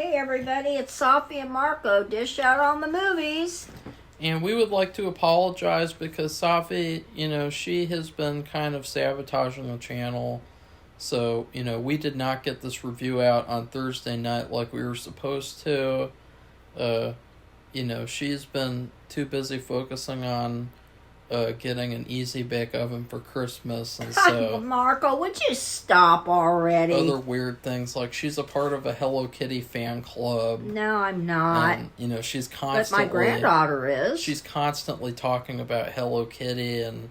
Hey everybody, it's Safi and Marco, Dish Out on the Movies. And we would like to apologize because Safi, she has been kind of sabotaging the channel. So, we did not get this review out on Thursday night like we were supposed to. She's been too busy focusing on getting an easy bake oven for Christmas, and so Marco, would you stop already? Other weird things, like she's a part of a Hello Kitty fan club. No, I'm not. And, she's constantly... But my granddaughter is. She's constantly talking about Hello Kitty and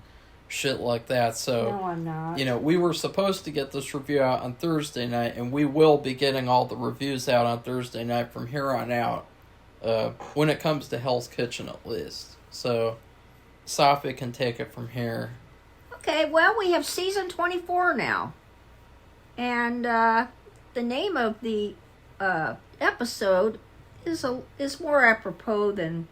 shit like that, so... No, I'm not. We were supposed to get this review out on Thursday night, and we will be getting all the reviews out on Thursday night from here on out, when it comes to Hell's Kitchen at least. So... Safi can take it from here. Okay, well, we have season 24 now. And the name of the episode is more apropos than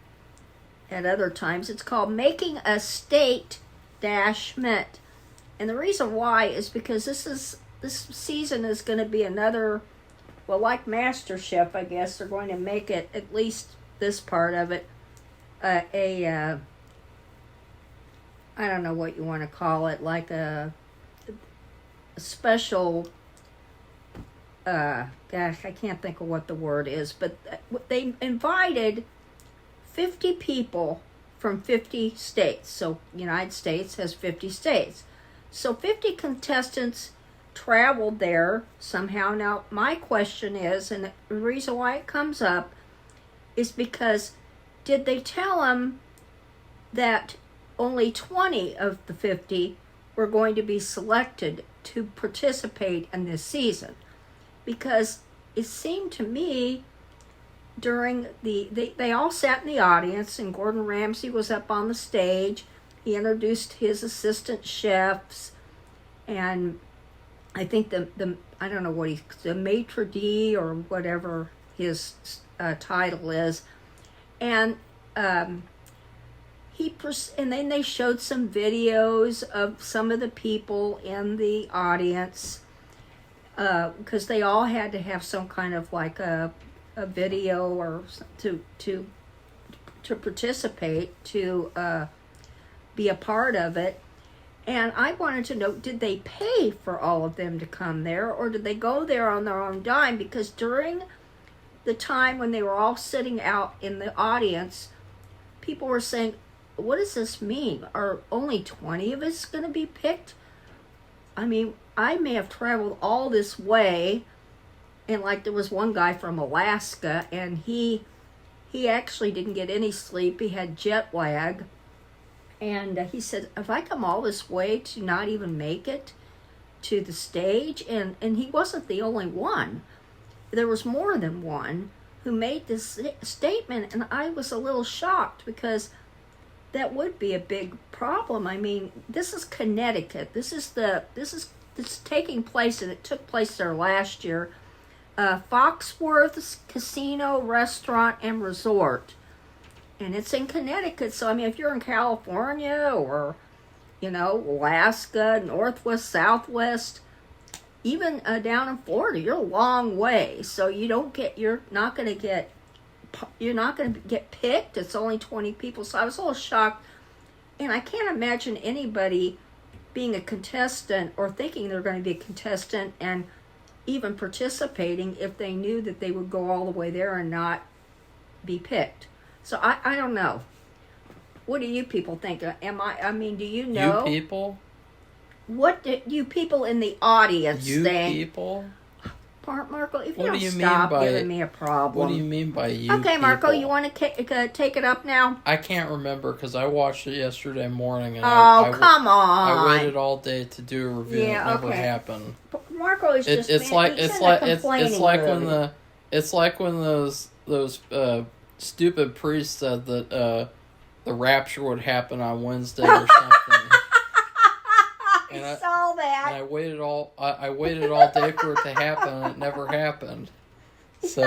at other times. It's called Making a State Mint. And the reason why is because this season is going to be another, well, like MasterChef, I guess, they're going to make it, at least this part of it, I don't know what you want to call it, like a special, gosh, I can't think of what the word is, but they invited 50 people from 50 states. So United States has 50 states. So 50 contestants traveled there somehow. Now, my question is, and the reason why it comes up, is because did they tell them that only 20 of the 50 were going to be selected to participate in this season? Because it seemed to me during they all sat in the audience, and Gordon Ramsay was up on the stage. He introduced his assistant chefs, and I think the I don't know what the maitre d' or whatever his title is, and and then they showed some videos of some of the people in the audience, because they all had to have some kind of like a video or to participate, to be a part of it. And I wanted to know, did they pay for all of them to come there, or did they go there on their own dime? Because during the time when they were all sitting out in the audience, people were saying, what does this mean? Are only 20 of us going to be picked? I mean, I may have traveled all this way, and like there was one guy from Alaska, and he actually didn't get any sleep. He had jet lag, and he said, if I come all this way to not even make it to the stage, and he wasn't the only one. There was more than one who made this statement, and I was a little shocked, because that would be a big problem. I mean, this is Connecticut. This is taking place, and it took place there last year. Foxworth's Casino, Restaurant, and Resort. And it's in Connecticut. So, I mean, if you're in California or, Alaska, Northwest, Southwest, even down in Florida, you're a long way. So you're not going to get picked. It's only 20 people. So I was a little shocked. And I can't imagine anybody being a contestant or thinking they're going to be a contestant and even participating if they knew that they would go all the way there and not be picked. So I don't know. What do you people think? Do you know? You people? What do you people in the audience think? You people? Marco, if you What don't do you stop mean by giving me a problem. What do you mean by you Okay, Marco, people? you want to take it up now? I can't remember because I watched it yesterday morning. And come on! I waited all day to do a review. Yeah, and it never okay. happened. Marco is just It's like when those stupid priests said that the rapture would happen on Wednesday or something. I saw that. And I waited all day for it to happen, and it never happened. So.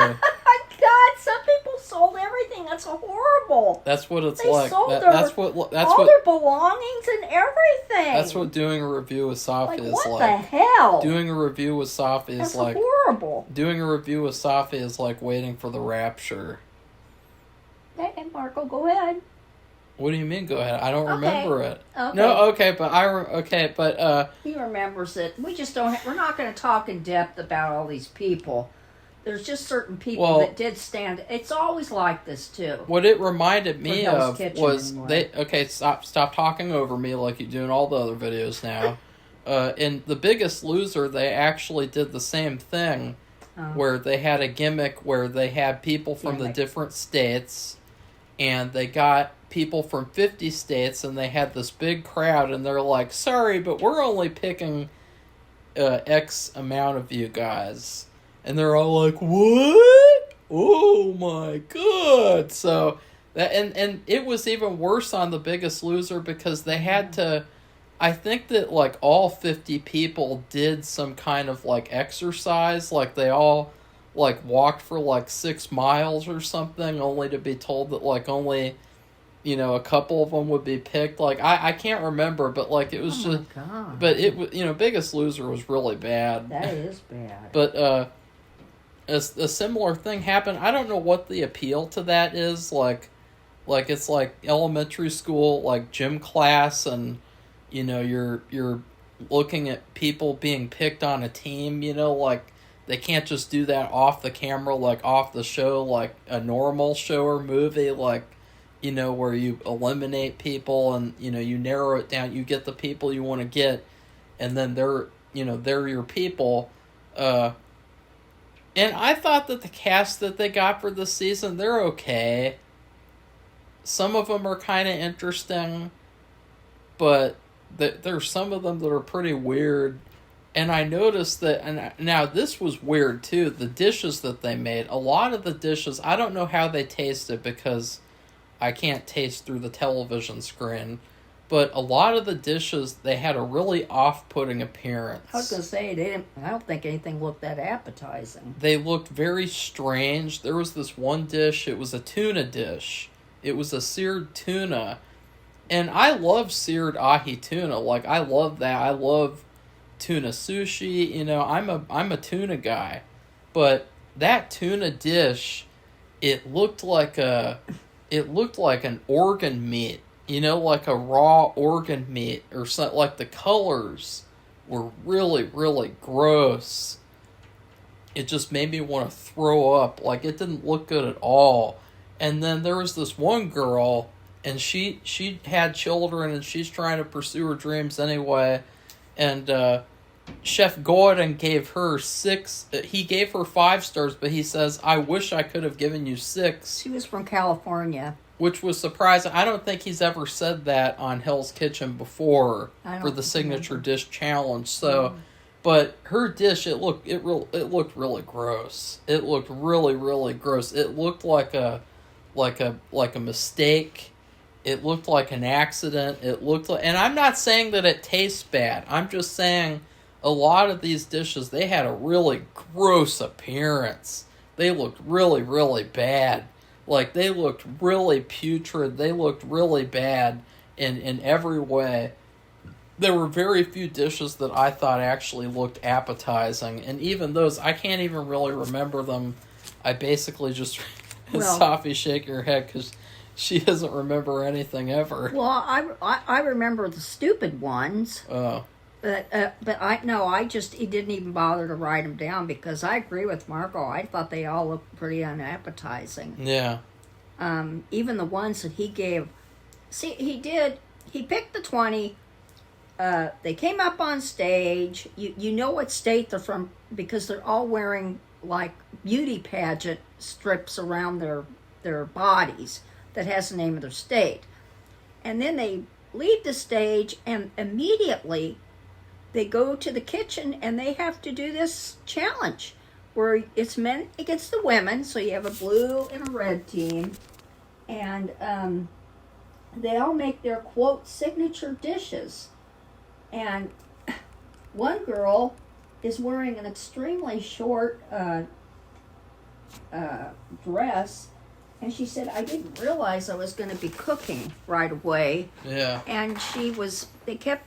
God, some people sold everything. That's horrible. That's what it's they like. Sold that's their belongings and everything. That's what doing a review with Safi is what like. What the hell? Doing a review with Safi is that's like horrible. horrible. Doing a review with Safi is like waiting for the rapture. Hey, Marco, go ahead. What do you mean? Go ahead. I don't remember it. Okay. No, okay, but He remembers it. We just don't. We're not going to talk in depth about all these people. There's just certain people that did stand. It's always like this too. What it reminded me of was anyway. stop talking over me like you do in all the other videos now. In The Biggest Loser, they actually did the same thing, where they had a gimmick where they had people from the different states, and they got people from 50 states, and they had this big crowd, and they're like, sorry, but we're only picking X amount of you guys. And they're all like, what? Oh my god. So that and it was even worse on The Biggest Loser because they had to, I think that like all 50 people did some kind of like exercise, like they all like walked for like 6 miles or something, only to be told that like only, you know, a couple of them would be picked. Like I can't remember, but like it was just, God. but it was, you know, Biggest Loser was really bad. That is bad. But a similar thing happened. I don't know what the appeal to that is. Like it's like elementary school, like gym class, and you know you're looking at people being picked on a team. You know, like they can't just do that off the camera, like off the show, like a normal show or movie, like, you know, where you eliminate people and, you know, you narrow it down, you get the people you want to get, and then they're your people. And I thought that the cast that they got for this season, they're okay. Some of them are kind of interesting, but there's some of them that are pretty weird. And I noticed that, and now this was weird too, the dishes that they made. A lot of the dishes, I don't know how they tasted because I can't taste through the television screen. But a lot of the dishes, they had a really off-putting appearance. I was going to say, I don't think anything looked that appetizing. They looked very strange. There was this one dish, it was a tuna dish. It was a seared tuna. And I love seared ahi tuna. Like, I love that. I love tuna sushi. You know, I'm a tuna guy. But that tuna dish, it looked like an organ meat. You know, like a raw organ meat or something. Like the colors were really, really gross. It just made me want to throw up. Like, it didn't look good at all. And then there was this one girl, and she had children, and she's trying to pursue her dreams anyway. And Chef Gordon gave her 6. He gave her 5 stars, but he says, I wish I could have given you 6. She was from California. Which was surprising. I don't think he's ever said that on Hell's Kitchen before for the signature dish challenge. So, but her dish, it looked really gross. It looked really, really gross. It looked like a mistake. It looked like an accident. It looked like, and I'm not saying that it tastes bad. I'm just saying a lot of these dishes, they had a really gross appearance. They looked really, really bad. Like, they looked really putrid. They looked really bad in every way. There were very few dishes that I thought actually looked appetizing. And even those, I can't even really remember them. I basically just... Safi shaking her head because she doesn't remember anything ever. Well, I remember the stupid ones. Oh. But I just he didn't even bother to write them down because I agree with Marco. I thought they all looked pretty unappetizing. Yeah. Even the ones that he gave. See, he picked the 20. They came up on stage. You know what state they're from because they're all wearing like beauty pageant strips around their bodies that has the name of their state. And then they leave the stage and immediately they go to the kitchen and they have to do this challenge where it's men against the women. So you have a blue and a red team. And they all make their, quote, signature dishes. And one girl is wearing an extremely short dress. And she said, I didn't realize I was going to be cooking right away. Yeah. And they kept...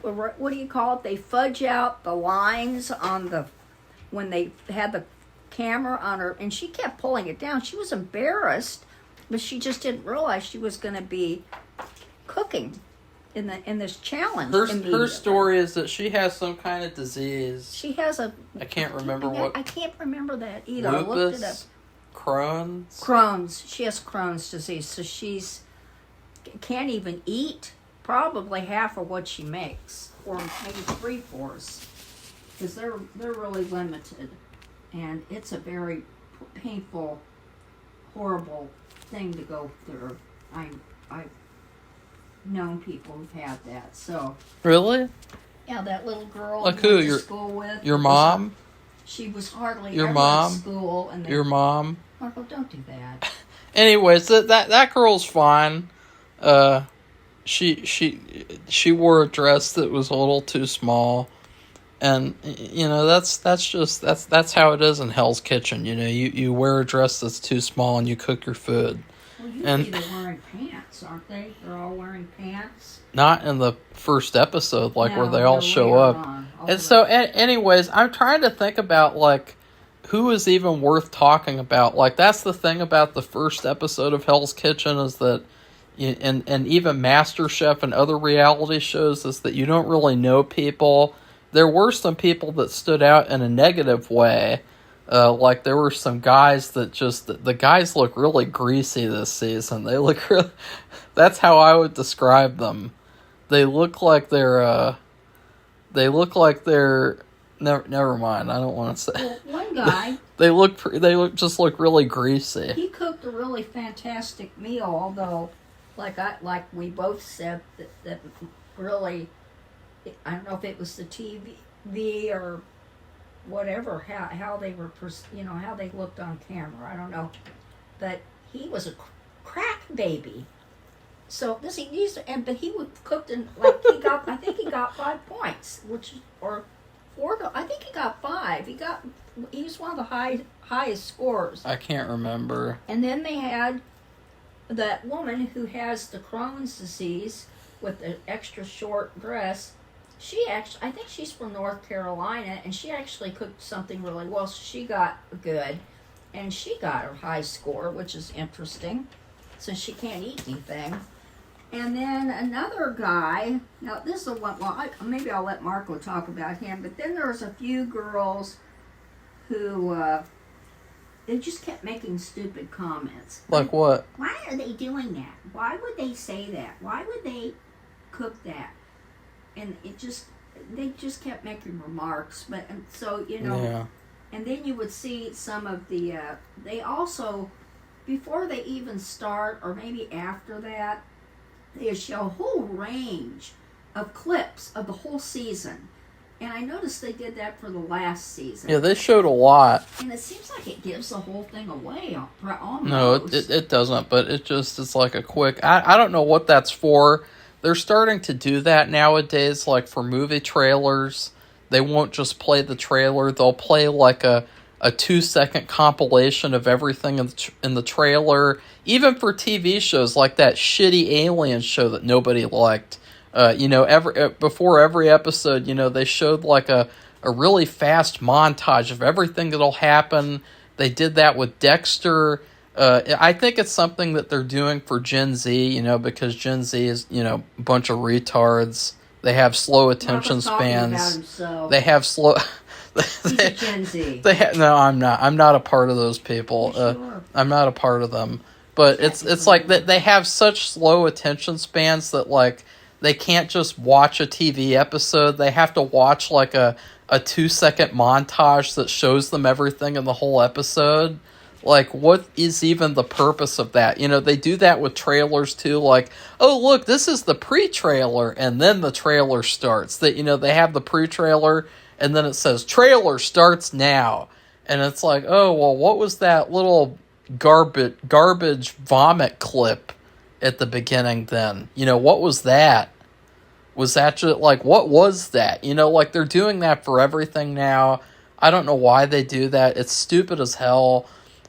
what do you call it? They fudge out the lines on when they had the camera on her, and she kept pulling it down. She was embarrassed, but she just didn't realize she was going to be cooking in this challenge. Her story is that she has some kind of disease. She has I can't remember what. I can't remember that either. Lupus, I looked it up. Crohn's. She has Crohn's disease, so can't even eat probably half of what she makes, or maybe 3/4, because they're really limited, and it's a very painful, horrible thing to go through. I've known people who've had that. So really, yeah, that little girl. Like who? Your school with your mom. She was hardly your ever mom. in school, and your mom. Marco, don't do that. Anyways, that girl's fine. She wore a dress that was a little too small, and that's how it is in Hell's Kitchen. You wear a dress that's too small and you cook your food. Well, usually they're wearing pants, aren't they? They're all wearing pants. Not in the first episode, where they all show up. And so, anyways, I'm trying to think about who is even worth talking about. That's the thing about the first episode of Hell's Kitchen is that, and even MasterChef and other reality shows, is that you don't really know people. There were some people that stood out in a negative way. There were some guys that the guys look really greasy this season. They look really, that's how I would describe them. They look like they're, never mind. I don't want to say. Well, one guy. they look really greasy. He cooked a really fantastic meal, although, like we both said that really, I don't know if it was the TV or whatever, how they were, how they looked on camera. I don't know, but he was a crack baby. So but he cooked in I think he got 5 points, or 4. I think he got 5. He was one of the highest scorers. I can't remember. And then they had that woman who has the Crohn's disease with the extra short dress. I think she's from North Carolina, and she actually cooked something really well. So she got good, and she got her high score, which is interesting, since she can't eat anything. And then another guy. Now this is the one. Well, maybe I'll let Marco talk about him. But then there was a few girls who they just kept making stupid comments. Like what? Why are they doing that? Why would they say that? Why would they cook that? And they just kept making remarks. And so Yeah. And then you would see some of the. They also, before they even start, or maybe after that, they show a whole range of clips of the whole season. And I noticed they did that for the last season. Yeah, they showed a lot. And it seems like it gives the whole thing away, almost. No, it doesn't, but it's like a quick... I don't know what that's for. They're starting to do that nowadays, for movie trailers. They won't just play the trailer. They'll play a 2-second compilation of everything in the trailer. Even for TV shows like that shitty Alien show that nobody liked. Before every episode, they showed a really fast montage of everything that'll happen. They did that with Dexter. I think it's something that they're doing for Gen Z, because Gen Z is, a bunch of retards. They have slow attention spans. They have slow... He's a Gen Z. No, I'm not. I'm not a part of those people. Sure. I'm not a part of them. But it's like that they have such slow attention spans that they can't just watch a TV episode. They have to watch a 2-second montage that shows them everything in the whole episode. What is even the purpose of that? They do that with trailers too. Oh, look, this is the pre-trailer, and then the trailer starts. They have the pre-trailer, and then it says, trailer starts now. And it's oh, well, what was that little garbage vomit clip at the beginning then? What was that? Was that just, what was that? They're doing that for everything now. I don't know why they do that. It's stupid as hell.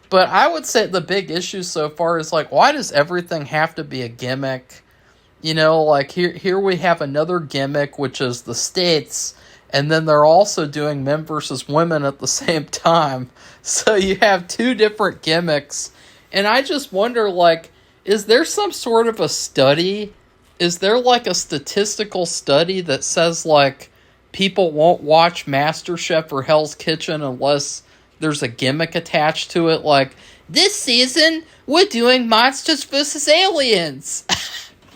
But I would say the big issue so far is, why does everything have to be a gimmick? Here we have another gimmick, which is the states, and then they're also doing men versus women at the same time. So you have two different gimmicks. And I just wonder, like, is there some sort of a study? Is there, like, a statistical study that says, like, people won't watch MasterChef or Hell's Kitchen unless there's a gimmick attached to it? Like, this season, we're doing Monsters vs. Aliens.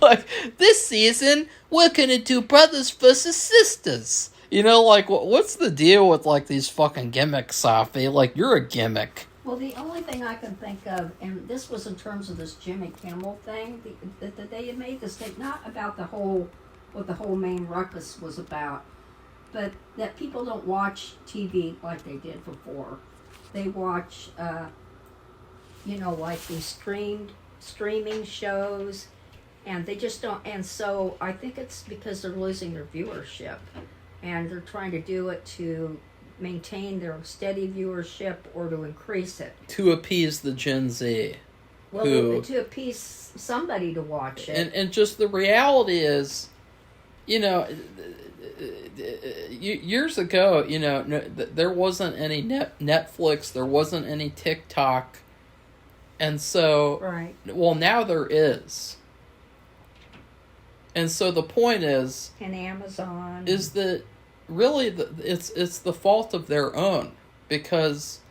Like, this season, we're gonna do Brothers vs. Sisters. You know, like, what's the deal with, like, these fucking gimmicks, Safi? Like, you're a gimmick. Well, the only thing I can think of, and this was in terms of this Jimmy Kimmel thing, that they had made this thing, not about what the whole main ruckus was about, but that people don't watch TV like they did before. They watch, like these streaming shows, and they just don't, and so I think it's because they're losing their viewership, and they're trying to do it to maintain their steady viewership or to increase it. To appease the Gen Z. Well, to appease somebody to watch it. And just the reality is, years ago, there wasn't any Netflix, there wasn't any TikTok. And so, right. Well, now there is. And so the point is... And Amazon. Is that really it's the fault of their own, because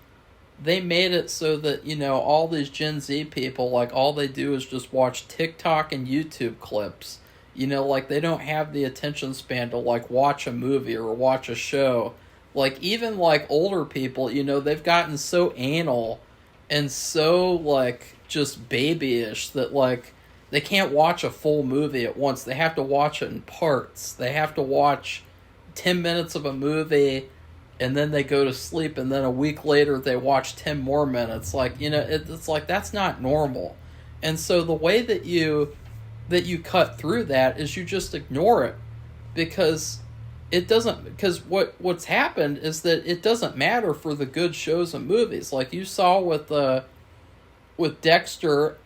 they made it so that all these Gen Z people, like, all they do is just watch TikTok and YouTube clips. Like, they don't have the attention span to, like, watch a movie or watch a show. Like, even, like, older people, they've gotten so anal and so, like, just babyish that, like, they can't watch a full movie at once. They have to watch it in parts. They have to watch 10 minutes of a movie, and then they go to sleep, and then a week later they watch 10 more minutes. Like, it's like, that's not normal. And so the way that you cut through that is you just ignore it, because it doesn't, because what's happened is that it doesn't matter for the good shows and movies. Like you saw with Dexter.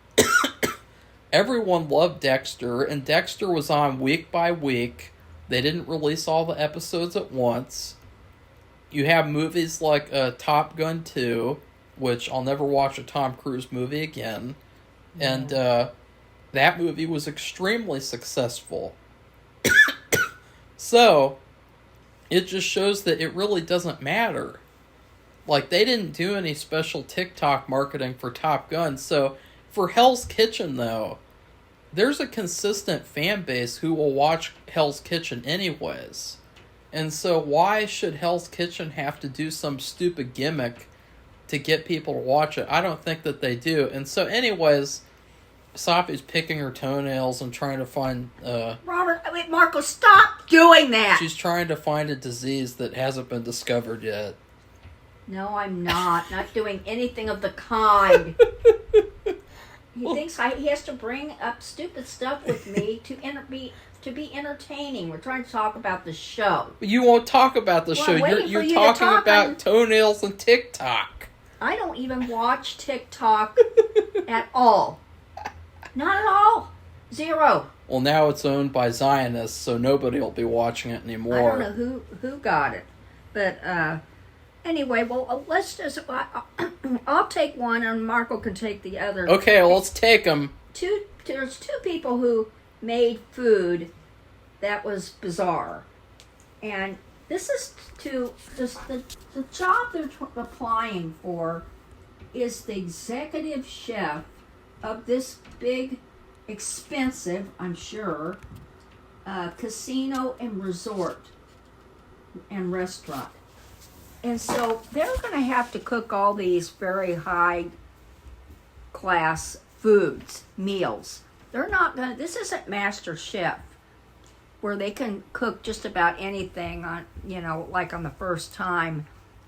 Everyone loved Dexter, and Dexter was on week by week. They didn't release all the episodes at once. You have movies like Top Gun 2, which I'll never watch a Tom Cruise movie again. Yeah. And that movie was extremely successful. So, it just shows that it really doesn't matter. Like, they didn't do any special TikTok marketing for Top Gun. So, for Hell's Kitchen, though, there's a consistent fan base who will watch Hell's Kitchen anyways. And so why should Hell's Kitchen have to do some stupid gimmick to get people to watch it? I don't think that they do. And so anyways, Safi's picking her toenails and trying to find... Marco, stop doing that! She's trying to find a disease that hasn't been discovered yet. No, I'm not. Not doing anything of the kind. He thinks he has to bring up stupid stuff with me to be entertaining. We're trying to talk about the show. You won't talk about the show. You're talking about toenails and TikTok. I don't even watch TikTok at all. Not at all. Zero. Well, now it's owned by Zionists, so nobody will be watching it anymore. I don't know who got it, but anyway, well, let's just... I'll take one, and Marco can take the other. Okay, well, let's take them. There's two people who made food that was bizarre. And this is the job they're applying for is the executive chef of this big, expensive, I'm sure, casino and resort and restaurant. And so they're going to have to cook all these very high class foods, meals. They're not going to, this isn't Master Chef, where they can cook just about anything on, like on the first time,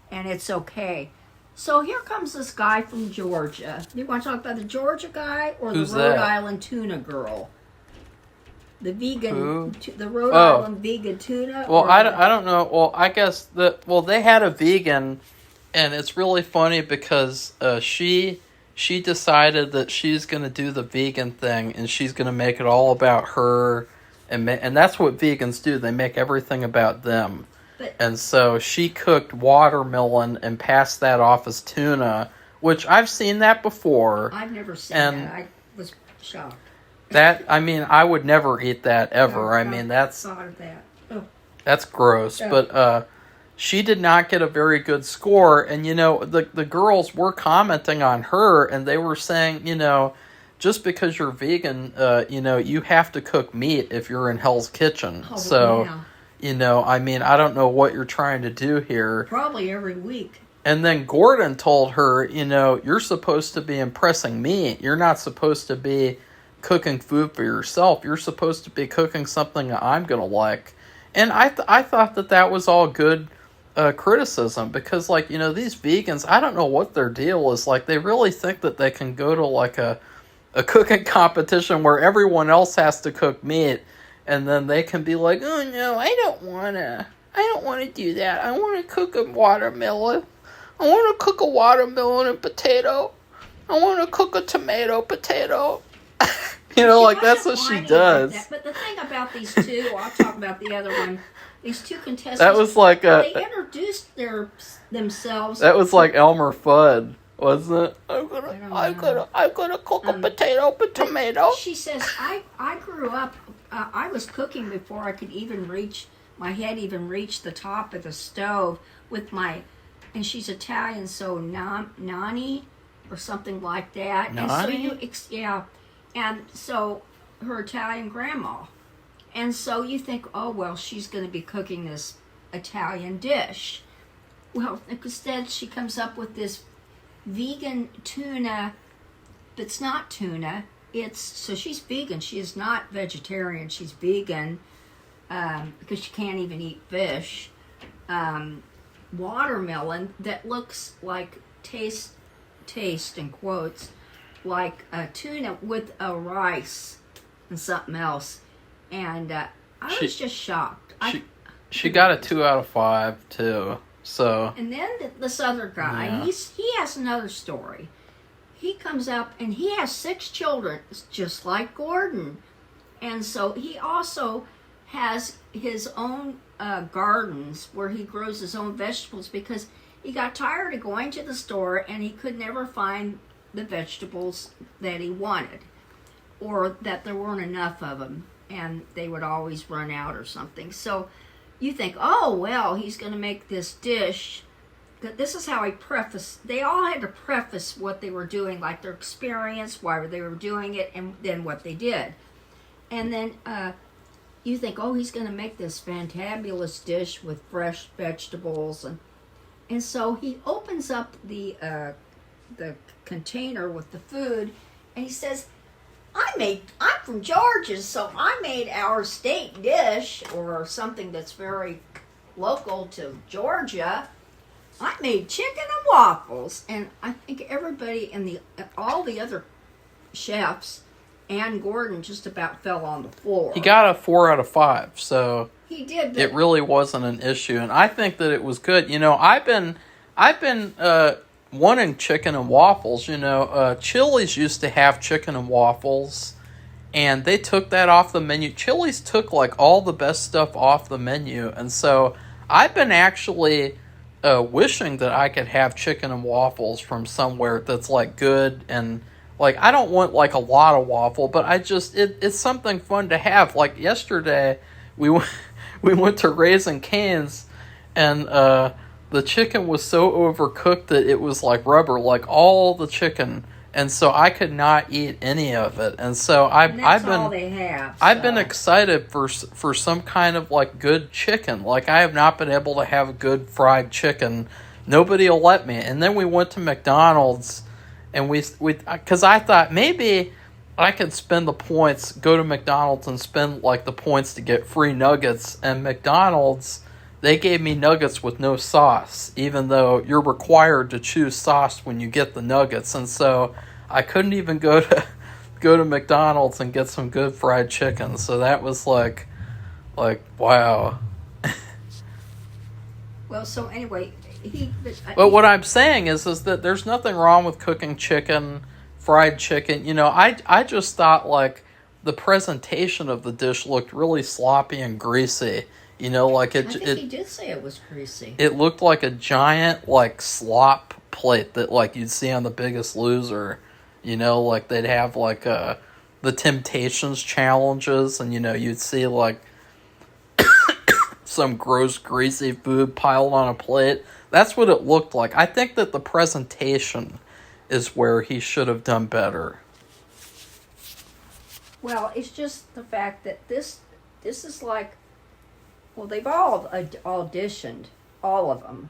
and it's okay. So here comes this guy from Georgia. You want to talk about the Georgia guy or Who's the Rhode that? Island tuna girl? The vegan, Who? The Rhode Island vegan tuna? Well, I don't know. Well, I guess they had a vegan, and it's really funny because she decided that she's going to do the vegan thing, and she's going to make it all about her, and that's what vegans do. They make everything about them. And so she cooked watermelon and passed that off as tuna, which I've seen that before. I've never seen that. I was shocked. I would never eat that ever. That's thought of that. Oh. That's gross. Oh. But she did not get a very good score. And, the girls were commenting on her, and they were saying, just because you're vegan, you have to cook meat if you're in Hell's Kitchen. Oh, so, yeah. I don't know what you're trying to do here. Probably every week. And then Gordon told her, you're supposed to be impressing me. You're not supposed to be cooking food for yourself. You're supposed to be cooking something that I'm going to like. And I thought that was all good criticism, because, these vegans, I don't know what their deal is. They really think that they can go to, a cooking competition where everyone else has to cook meat, and then they can be like, oh, no, I don't want to do that. I want to cook a watermelon. I want to cook a watermelon and potato. I want to cook a tomato potato. That's what she does. But the thing about these two, I'll talk about the other one. These two contestants. That was they introduced themselves. That was like Elmer Fudd, wasn't it? I'm gonna cook a potato with tomato. She says, I grew up. I was cooking before I could even reach my head, even reach the top of the stove with my. And she's Italian, so nani or something like that. Nani? And so and so her Italian grandma. And so you think, oh, well, she's going to be cooking this Italian dish. Well, instead she comes up with this vegan tuna that's not tuna. So she's vegan. She is not vegetarian. She's vegan because she can't even eat fish. Watermelon that looks like taste in quotes, like tuna with a rice and something else. And I was just shocked. She got a 2 out of 5 too. So. And then this other guy, he has another story. He comes up and he has 6 children, just like Gordon. And so he also has his own gardens where he grows his own vegetables, because he got tired of going to the store and he could never find the vegetables that he wanted, or that there weren't enough of them and they would always run out or something. So you think, oh, well, he's going to make this dish. This is how they all had to preface what they were doing, like their experience, why they were doing it, and then what they did. And then you think, oh, he's going to make this fantabulous dish with fresh vegetables. And so he opens up the container with the food, and he says, I'm from Georgia, so I made our state dish, or something that's very local to Georgia. I made chicken and waffles. And I think everybody all the other chefs and Gordon just about fell on the floor. He got a 4 out of 5, so he did. It really wasn't an issue, and I think that it was good. I've been wanting chicken and waffles. Chili's used to have chicken and waffles, and they took that off the menu. Chili's took all the best stuff off the menu, and so I've been actually wishing that I could have chicken and waffles from somewhere that's good, and I don't want a lot of waffle, but it's something fun to have. Yesterday we went to Raising Cane's, and the chicken was so overcooked that it was like rubber, all the chicken, and so I could not eat any of it. And so I've been excited for some kind of good chicken. I have not been able to have good fried chicken. Nobody will let me. And then we went to McDonald's, and we because I thought maybe I could spend the points, go to McDonald's and spend the points to get free nuggets. And McDonald's, they gave me nuggets with no sauce, even though you're required to choose sauce when you get the nuggets. And so I couldn't even go to McDonald's and get some good fried chicken. So that was wow. Well, so anyway, But what I'm saying is that there's nothing wrong with cooking chicken, fried chicken. I just thought the presentation of the dish looked really sloppy and greasy. You know, like I think he did say it was greasy. It looked like a giant, like, slop plate that, like, you'd see on The Biggest Loser. You know, like, they'd have, like, the Temptations challenges, and, you know, you'd see, like, some gross, greasy food piled on a plate. That's what it looked like. I think that the presentation is where he should have done better. Well, it's just the fact that this is like, well, they've all auditioned, all of them.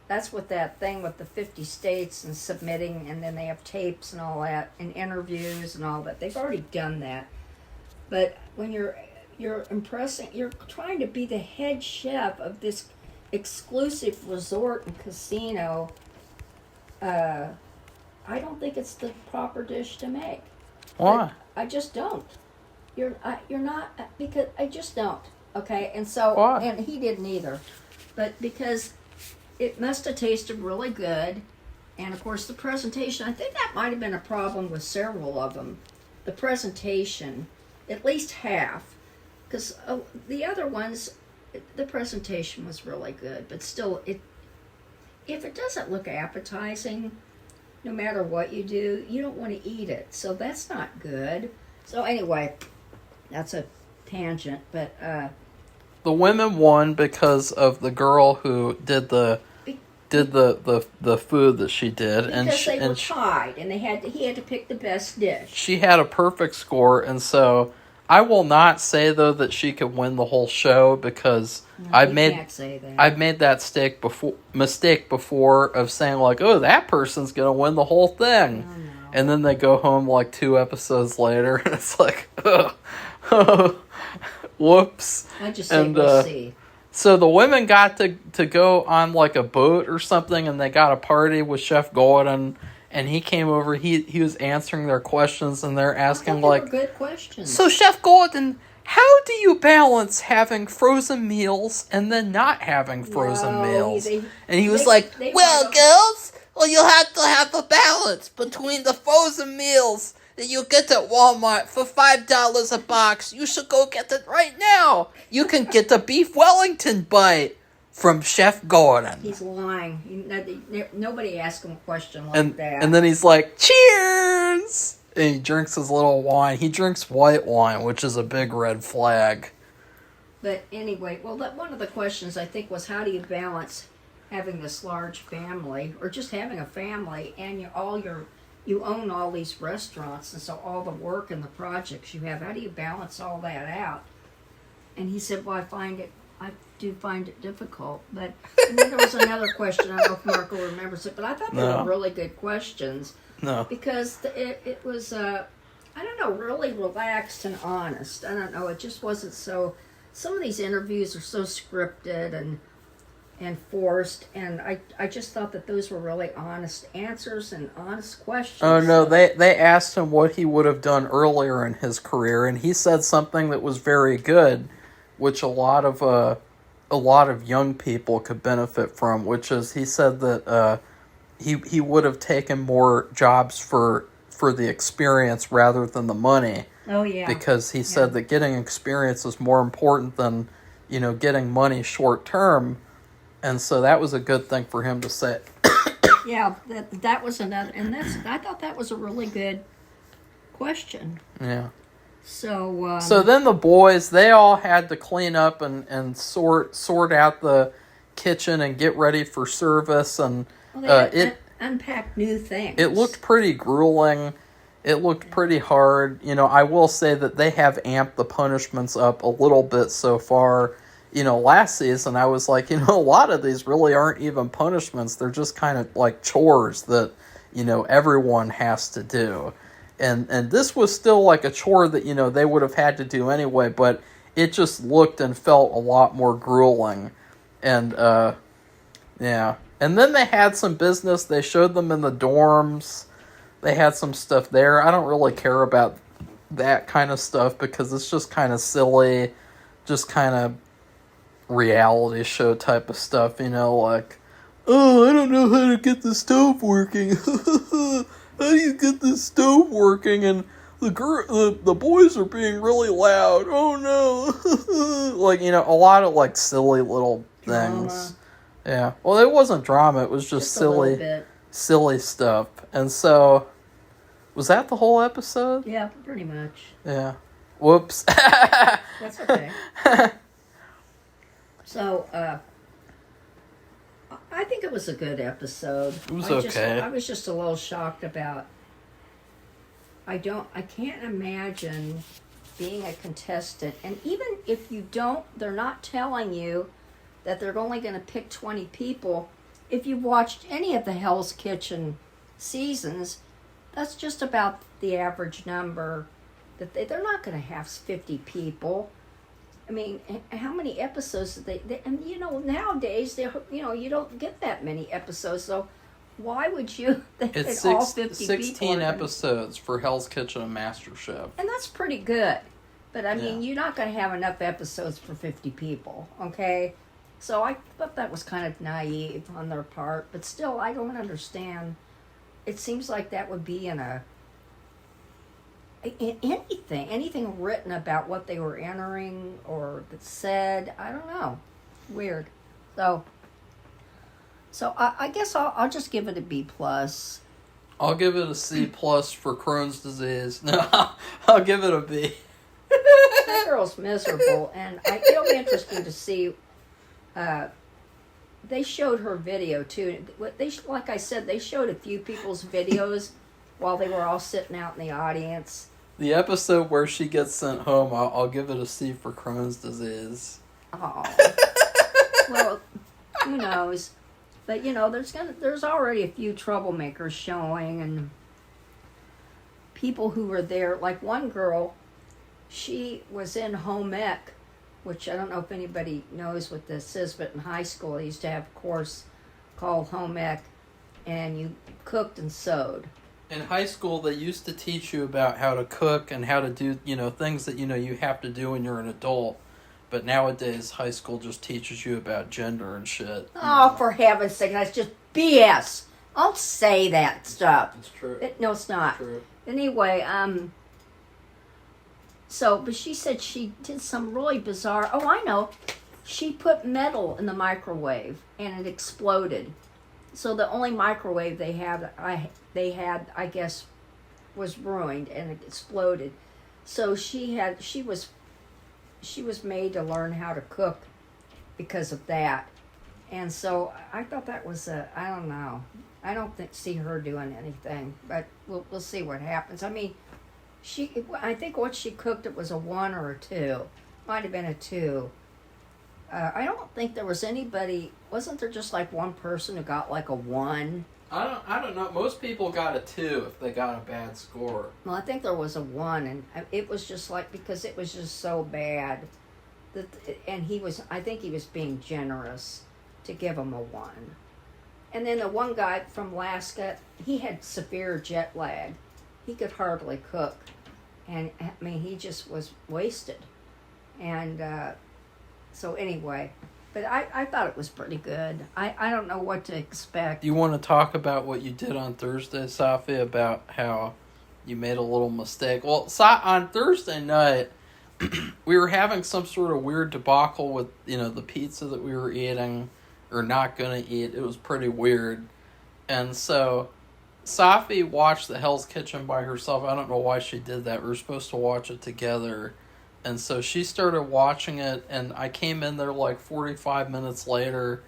That's what that thing with the 50 states and submitting, and then they have tapes and all that, and interviews and all that. They've already done that. But when you're impressing, you're trying to be the head chef of this exclusive resort and casino. I don't think it's the proper dish to make. Why? I just don't. You're not, because I just don't. Okay, and so Why? And he didn't either, but because it must have tasted really good, and of course the presentation. I think that might have been a problem with several of them. The presentation, at least half, because the other ones, the presentation was really good, but still, if it doesn't look appetizing, no matter what you do, you don't want to eat it. So that's not good. So anyway, that's a tangent, but the women won because of the girl who did the food that she did, because they were tied, and he had to pick the best dish. She had a perfect score, and so I will not say though that she could win the whole show, because Can't say that. I've made that mistake before of saying like, oh, that person's gonna win the whole thing, Oh, no. and then they go home like 2 episodes later, and it's like, oh, whoops. I just say we'll see. So the women got to go on like a boat or something, and they got a party with Chef Gordon, and he came over. He was answering their questions, and they're asking like, good questions. so Chef Gordon, how do you balance having frozen meals and then not having frozen meals? And he was like, well, girls, well, you have to have a balance between the frozen meals that you get at Walmart for $5 a box. You should go get it right now. You can get the beef Wellington bite from Chef Gordon. He's lying. Nobody asked him a question like that. And then he's like, cheers! And he drinks his little wine. He drinks white wine, which is a big red flag. But anyway, well, one of the questions I think was, how do you balance having this large family, or just having a family, and you own all these restaurants, and so all the work and the projects you have, how do you balance all that out? And he said, well, I do find it difficult. But and then there was another question, I don't know if Marco remembers it, but I thought they were really good questions. No. Because it was, I don't know, really relaxed and honest. I don't know, it just wasn't so, some of these interviews are so scripted and forced, and I just thought that those were really honest answers and honest questions. Oh no, they asked him what he would have done earlier in his career, and he said something that was very good, which a lot of young people could benefit from, which is he said that he would have taken more jobs for the experience rather than the money. Oh yeah. Because he said that getting experience is more important than, getting money short term. And so that was a good thing for him to say. Yeah, that was another, and I thought that was a really good question. Yeah. So so then the boys, they all had to clean up and sort out the kitchen and get ready for service, and they unpacked new things. It looked pretty grueling. It looked pretty hard. I will say that they have amped the punishments up a little bit so far. Last season I was like, a lot of these really aren't even punishments. They're just kind of like chores that, everyone has to do. And this was still like a chore that, they would have had to do anyway, but it just looked and felt a lot more grueling. And, yeah. And then they had some business. They showed them in the dorms. They had some stuff there. I don't really care about that kind of stuff because it's just kind of silly, just kind of reality show type of stuff, like, oh, I don't know how to get the stove working. How do you get the stove working? And the boys are being really loud. Oh no. Like, a lot of like silly little things. Drama. Yeah. Well, it wasn't drama. It was just silly stuff. And so, was that the whole episode? Yeah, pretty much. Yeah. Whoops. That's okay. So, I think it was a good episode. It was okay. I was just a little shocked about. I can't imagine being a contestant, and even if you don't, they're not telling you that they're only going to pick 20 people. If you've watched any of the Hell's Kitchen seasons, that's just about the average number. That they're not going to have 50 people. I mean, how many episodes did they and nowadays you don't get that many episodes, so why would you it's all 50 16 people episodes for Hell's Kitchen and MasterChef. And that's pretty good. But I mean, you're not going to have enough episodes for 50 people, okay? So I thought that was kind of naive on their part, but still I don't understand. It seems like that would be in anything written about what they were entering or that said. I don't know. Weird. So I guess I'll just give it a B+. I'll give it a C+ for Crohn's disease. No, I'll give it a B. That girl's miserable, and it'll be interesting to see. They showed her video too. Like I said, they showed a few people's videos while they were all sitting out in the audience. The episode where she gets sent home, I'll give it a C for Crohn's disease. Oh, well, who knows? But there's already a few troublemakers showing, and people who were there. Like one girl, she was in home ec, which I don't know if anybody knows what this is, but in high school they used to have a course called home ec, and you cooked and sewed. In high school, they used to teach you about how to cook and how to do, things that, you have to do when you're an adult. But nowadays, high school just teaches you about gender and shit. Oh, for heaven's sake, that's just BS. Don't say that stuff. It's true. No, it's not. It's true. Anyway, but she said she did some really bizarre, I know. She put metal in the microwave and it exploded. So the only microwave they had, I guess, was ruined and it exploded. So she was made to learn how to cook because of that. And so I thought that was I don't know. I don't see her doing anything, but we'll see what happens. I mean, I think what she cooked, it was a 1 or a 2. Might have been a 2. I don't think there was anybody. Wasn't there just like one person who got like a 1? I don't know. Most people got a 2 if they got a bad score. Well, I think there was a 1, and it was just like, because it was just so bad and I think he was being generous to give him a 1. And then the one guy from Alaska, he had severe jet lag. He could hardly cook, and I mean, he just was wasted. And so anyway, but I thought it was pretty good. I don't know what to expect. You want to talk about what you did on Thursday, Safi, about how you made a little mistake? Well, on Thursday night, we were having some sort of weird debacle with, the pizza that we were eating or not going to eat. It was pretty weird. And so Safi watched the Hell's Kitchen by herself. I don't know why she did that. We were supposed to watch it together. And so she started watching it, and I came in there like 45 minutes later,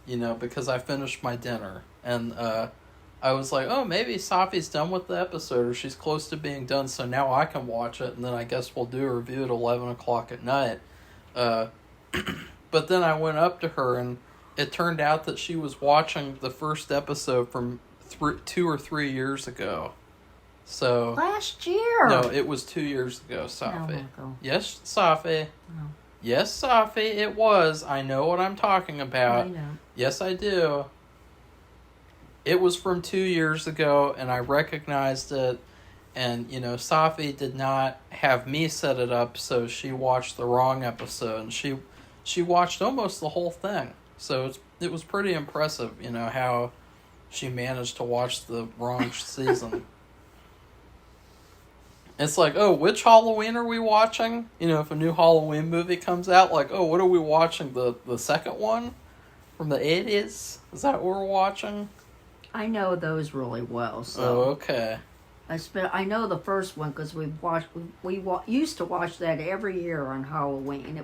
because I finished my dinner. And I was like, oh, maybe Safi's done with the episode, or she's close to being done, so now I can watch it, and then I guess we'll do a review at 11 o'clock at night. But then I went up to her, and it turned out that she was watching the first episode from 2 or 3 years ago. So last year. No, it was 2 years ago, Safi. No. Yes, Safi. No. Yes, Safi, it was. I know what I'm talking about. I know. Yes, I do. It was from 2 years ago, and I recognized it. And, Safi did not have me set it up, so she watched the wrong episode. And she watched almost the whole thing. So it was pretty impressive, how she managed to watch the wrong season. It's like, oh, which Halloween are we watching? You know, if a new Halloween movie comes out, like, oh, what are we watching? The second one from the 80s? Is that what we're watching? I know those really well. So. Oh, okay. I know the first one because we used to watch that every year on Halloween.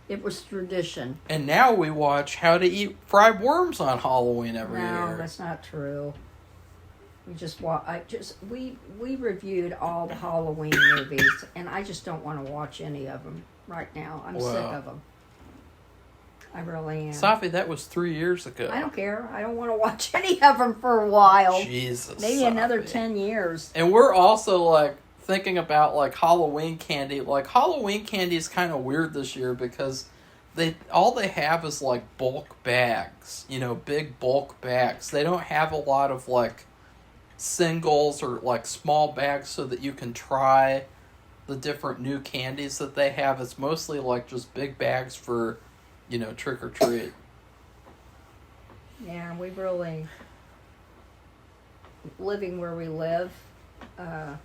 It was tradition. And now we watch How to Eat Fried Worms on Halloween every year. No, that's not true. We reviewed all the Halloween movies, and I just don't want to watch any of them right now. I'm sick of them. I really am. Safi, that was 3 years ago. I don't care. I don't want to watch any of them for a while. Jesus, maybe Safi. Another 10 years. And we're also like thinking about like Halloween candy. Like Halloween candy is kind of weird this year because all they have is like bulk bags. You know, big bulk bags. They don't have a lot of like singles or like small bags so that you can try the different new candies that they have. It's mostly like just big bags for, you know, trick or treat. Yeah, we really, living where we live, I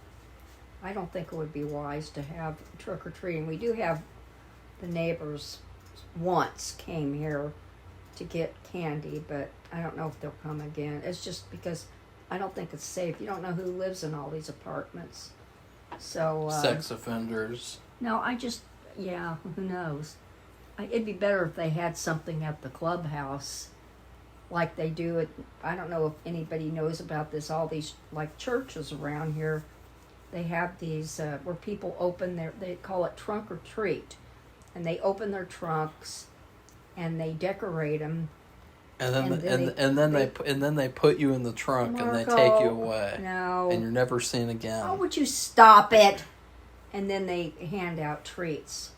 don't think it would be wise to have trick or treating. We do have the neighbors once came here to get candy, but I don't know if they'll come again. It's just because I don't think it's safe. You don't know who lives in all these apartments. So Sex offenders. No, who knows? It'd be better if they had something at the clubhouse like they do at, I don't know if anybody knows about this, all these like churches around here. They have these where people open they call it trunk or treat. And they open their trunks and they decorate them. And then they put you in the trunk, Marco, and they take you away. No. And you're never seen again. Oh, would you stop it? And then they hand out treats.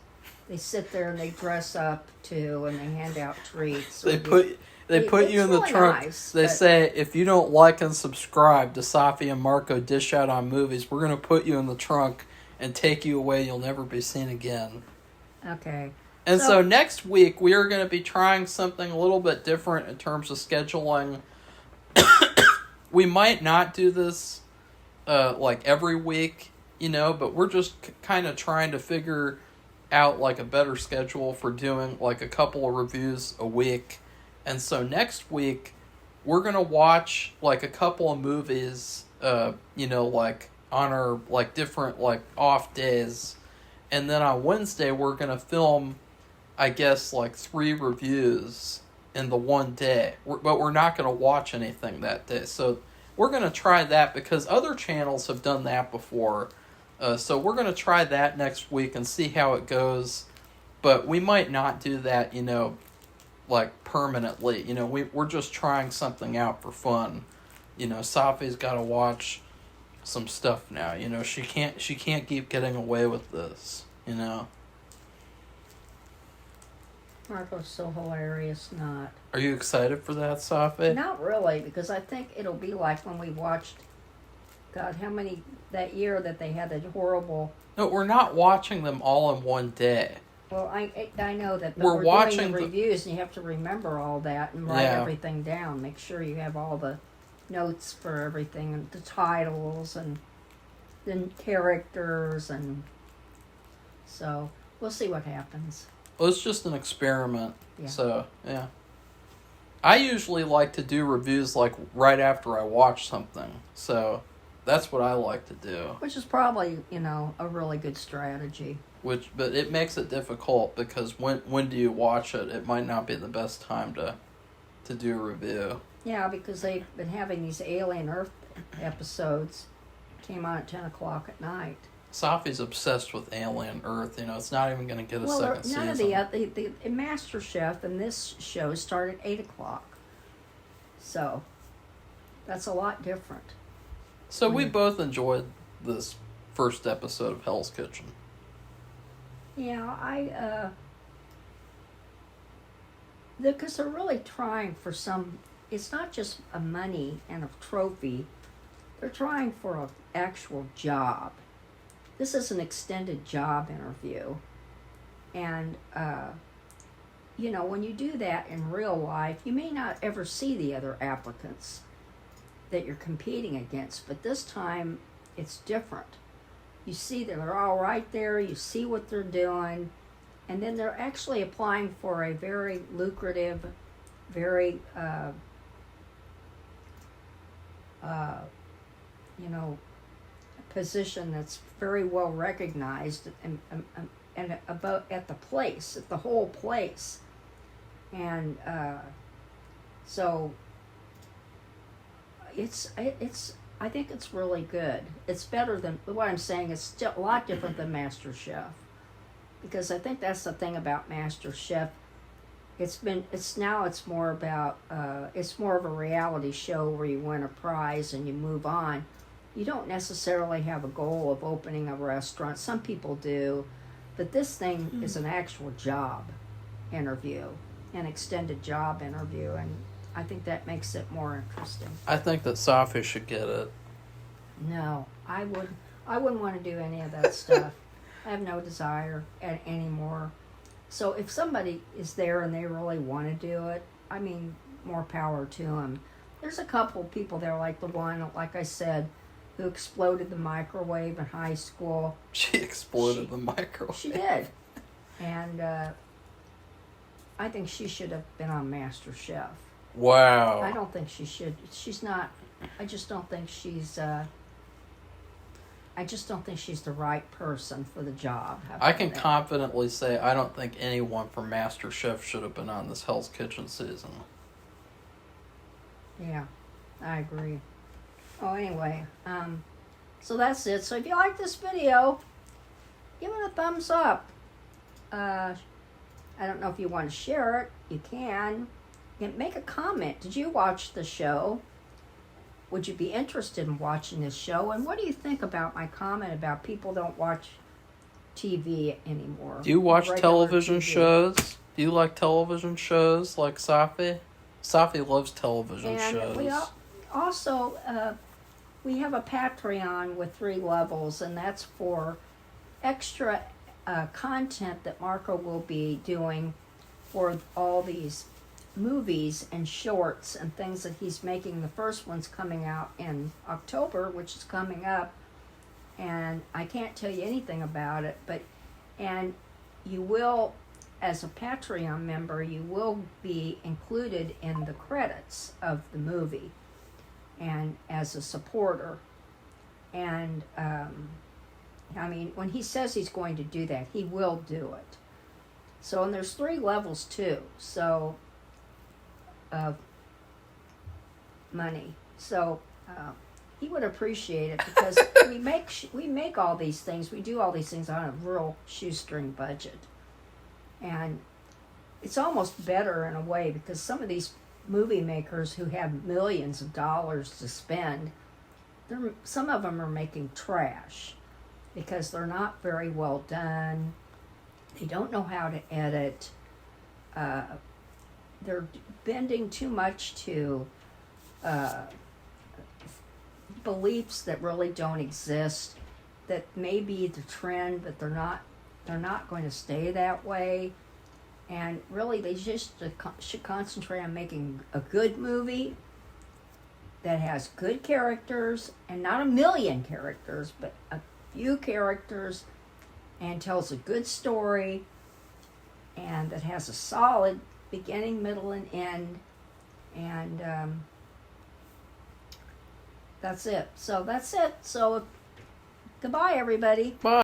They sit there and they dress up too, and they hand out treats. They put you in the really trunk. Nice, they say, if you don't like and subscribe to Safi and Marco Dish Out on Movies, we're going to put you in the trunk and take you away. You'll never be seen again. Okay. And so next week, we are going to be trying something a little bit different in terms of scheduling. We might not do this like every week, you know, but we're just kind of trying to figure out like a better schedule for doing like a couple of reviews a week. And so next week, we're going to watch like a couple of movies, you know, like on our like different like off days. And then on Wednesday, we're going to film, I guess, like 3 reviews in the one day. But we're not going to watch anything that day. So we're going to try that because other channels have done that before. So we're going to try that next week and see how it goes. But we might not do that, you know, like permanently. You know, we're just trying something out for fun. You know, Safi's got to watch some stuff now. You know, she can't keep getting away with this, you know. Marco's so hilarious, not. Are you excited for that, Safi? Not really, because I think it'll be like when we watched, God, how many, that year that they had that horrible... No, we're not watching them all in one day. Well, I know that, but we're watching doing the reviews, and you have to remember all that and write everything down. Make sure you have all the notes for everything, and the titles, and the characters, and so we'll see what happens. Well, it's just an experiment. Yeah. So, yeah. I usually like to do reviews like right after I watch something. So, that's what I like to do. Which is probably, you know, a really good strategy. But it makes it difficult because when do you watch it? It might not be the best time to do a review. Yeah, because they've been having these Alien Earth episodes. Came on at 10 o'clock at night. Safi's obsessed with Alien Earth. You know, it's not even going to get a second season. None of the Master Chef and this show start at 8 o'clock. So, that's a lot different. So we both enjoyed this first episode of Hell's Kitchen. Yeah, because they're really trying for some, it's not just a money and a trophy, they're trying for an actual job. This is an extended job interview. And, you know, when you do that in real life, you may not ever see the other applicants that you're competing against, but this time it's different. you see that they're all right there, you see what they're doing, and then they're actually applying for a very lucrative, very, position that's very well recognized and about at the whole place. And so it's I think it's really good. It's better than what I'm saying. It's still a lot different than Master Chef, because I think that's the thing about Master Chef. It's more about it's more of a reality show where you win a prize and you move on. You don't necessarily have a goal of opening a restaurant. Some people do, but this thing is an actual job interview, an extended job interview, and I think that makes it more interesting. I think that Safi should get it. No, I wouldn't want to do any of that stuff. I have no desire anymore. So if somebody is there and they really want to do it, I mean, more power to them. There's a couple people there, like the one, like I said, who exploded the microwave in high school. She exploded the microwave. She did. And I think she should have been on Master Chef. Wow. I don't think she should. She's not. I just don't think she's the right person for the job. I can confidently say I don't think anyone from Master Chef should have been on this Hell's Kitchen season. Yeah, I agree. Oh, anyway, so that's it. So if you like this video, give it a thumbs up. I don't know if you want to share it. You can. Make a comment. Did you watch the show? Would you be interested in watching this show? And what do you think about my comment about people don't watch TV anymore? Do you watch television shows? Do you like television shows like Safi? Safi loves television shows. We also, we have a Patreon with 3 levels, and that's for extra content that Marco will be doing for all these movies and shorts and things that he's making. The first one's coming out in October, which is coming up, and I can't tell you anything about it, and you will, as a Patreon member, you will be included in the credits of the movie and as a supporter. And I mean, when he says he's going to do that, he will do it. So, and there's 3 levels too, so of money. So he would appreciate it, because we make all these things. We do all these things on a real shoestring budget, and it's almost better in a way, because some of these movie makers who have millions of dollars to spend, some of them are making trash because they're not very well done. They don't know how to edit. They're bending too much to beliefs that really don't exist, that may be the trend, but they're not going to stay that way. And really, they just should concentrate on making a good movie that has good characters, and not a million characters, but a few characters, and tells a good story, and that has a solid beginning, middle, and end. And that's it. So goodbye, everybody. Bye.